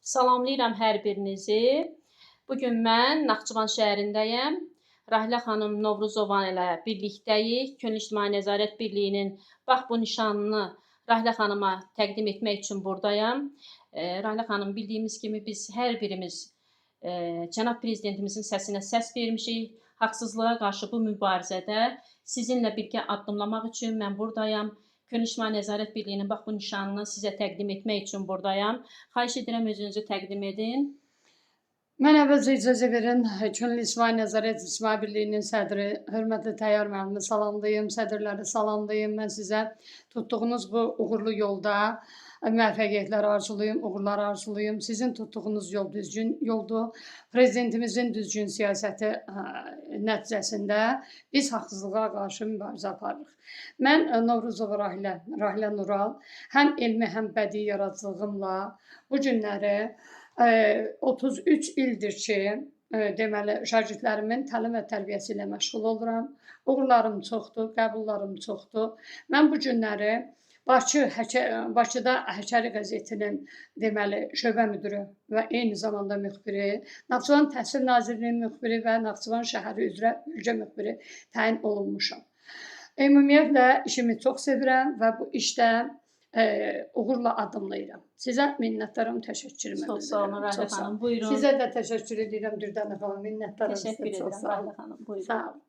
Salamlayıram hər birinizi. Bugün mən Naxçıvan şəhərindəyəm. Rahilə xanım Novruzova ilə birlikdəyik. Könüllü İctimai Nəzarət Birliyinin bax bu nişanını Rahilə xanıma təqdim etmək üçün buradayam. Rahilə xanım, bildiyimiz kimi biz hər birimiz cənab prezidentimizin səsinə səs vermişik. Haqsızlığa qarşı bu mübarizədə sizinlə birgə addımlamaq üçün mən buradayam. Könüllü İctimai Nəzarət Birliyinin bax bu nişanını sizə təqdim etmək üçün buradayam. Xahiş edirəm özünüzü təqdim edin. Mən əvvəlcə icazə verin, Könüllü İctimai Nəzarət İctimai Birliyinin sədri, hörmətli Təyyar müəllimi salamlayım, sədrləri salamlayım. Mən sizə tutduğunuz bu uğurlu yolda müvəffəqiyyətlər arzulayım, uğurlar arzulayım. Sizin tutduğunuz yol düzgün yoldur. Prezidentimizin düzgün siyasəti nəticəsində biz haqsızlığa qarşı mübarizə aparırıq. Mən Novruzova Rahilə Nural həm elmi, həm bədii yaradıcılığımla bu günləri 33 ildir ki, deməli, şagirdlərimin təlim və tərbiyəsi ilə məşğul oluram. Uğurlarım çoxdur, qəbullarım çoxdur. Mən bu günləri Bakıda Həkəri qəzetinin deməli şöbə müdiri və eyni zamanda müxbiri, Naxçıvan Təhsil Nazirliyinin müxbiri və Naxçıvan şəhəri üzrə bölgə müxbiri təyin olunmuşam. Ümumiyyətlə işimi çox sevirəm və bu işdə uğurla addımlayıram. Sizə minnətdaram, təşəkkürüm edirəm. Çox sağ olun Rahilə xanım, buyurun. Sizə də təşəkkür edirəm Dürdane xanım, minnətdaram. Təşəkkür edirəm Rahilə xanım, buyurun. Sağ olun.